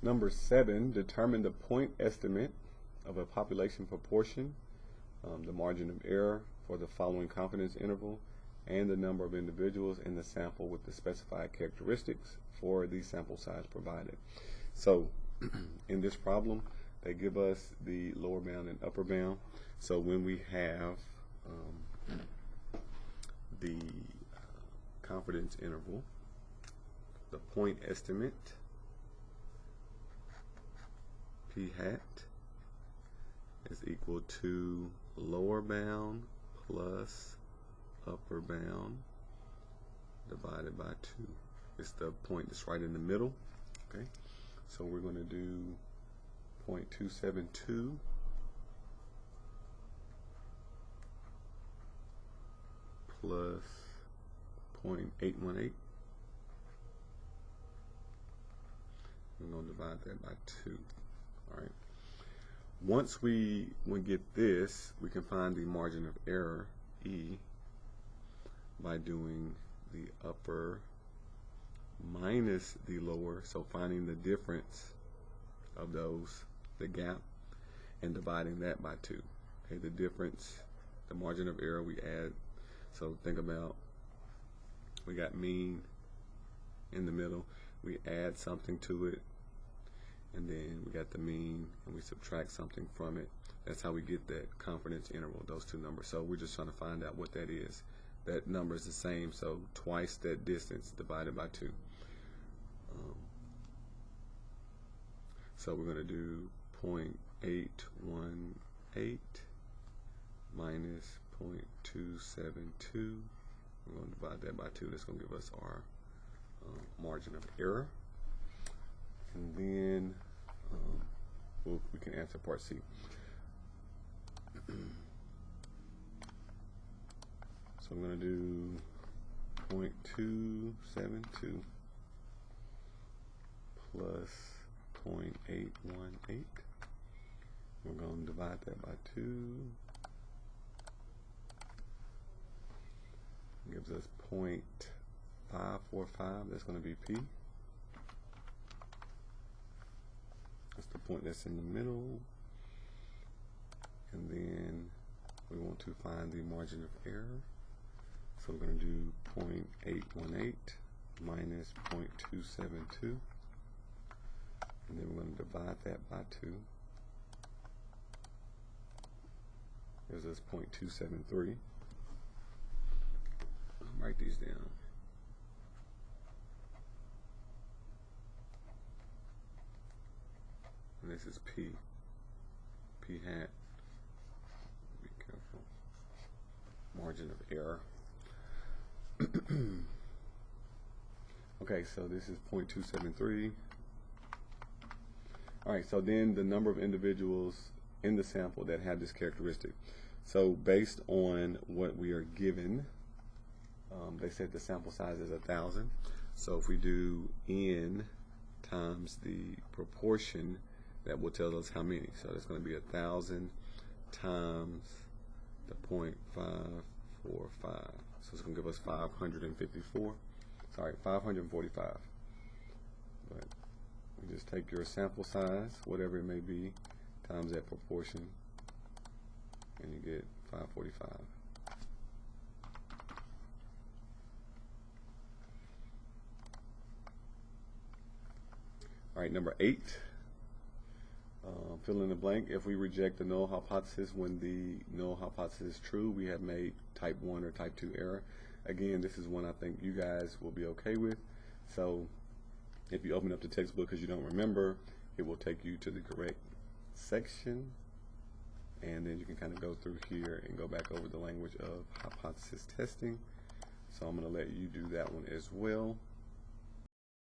Number 7, determine the point estimate of a population proportion, the margin of error for the following confidence interval, and the number of individuals in the sample with the specified characteristics for the sample size provided. So in this problem, they give us the lower bound and upper bound. So when we have the confidence interval, the point estimate p hat is equal to lower bound plus upper bound divided by 2. It's the point that's right in the middle. Okay, so we're going to do 0.272 plus 0.818. We're going to divide that by 2. All right. Once we get this, we can find the margin of error, E, by doing the upper minus the lower, so finding the difference of those, the gap, and dividing that by 2. Okay, the difference, the margin of error we add, so think about, we got mean in the middle, we add something to it, and then we got the mean, and we subtract something from it. That's how we get that confidence interval, those two numbers. So we're just trying to find out what that is. That number is the same, so twice that distance divided by 2. So we're going to do 0.818 minus 0.272. We're going to divide that by 2. That's going to give us our margin of error. And then we can answer part C. So I'm going to do 0.272 plus 0.818. We're going to divide that by 2. It gives us 0.545. That's going to be P. That's the point that's in the middle. And then we want to find the margin of error. So we're going to do 0.818 minus 0.272. And then we're going to divide that by 2. Gives us 0.273. I'll write these down. And this is P. P hat. Be careful. Margin of error. Okay, so this is 0.273. Alright, so then the number of individuals in the sample that have this characteristic. So based on what we are given, they said the sample size is 1,000. So if we do N times the proportion, that will tell us how many. So that's going to be 1,000 times the 0.545. So it's going to give us 545. But you just take your sample size, whatever it may be, times that proportion, and you get 545. All right, number 8. Fill in the blank. If we reject the null hypothesis when the null hypothesis is true, we have made type 1 or type 2 error. Again, this is one I think you guys will be okay with. So if you open up the textbook because you don't remember, it will take you to the correct section, and then you can kind of go through here and go back over the language of hypothesis testing. So I'm going to let you do that one as well.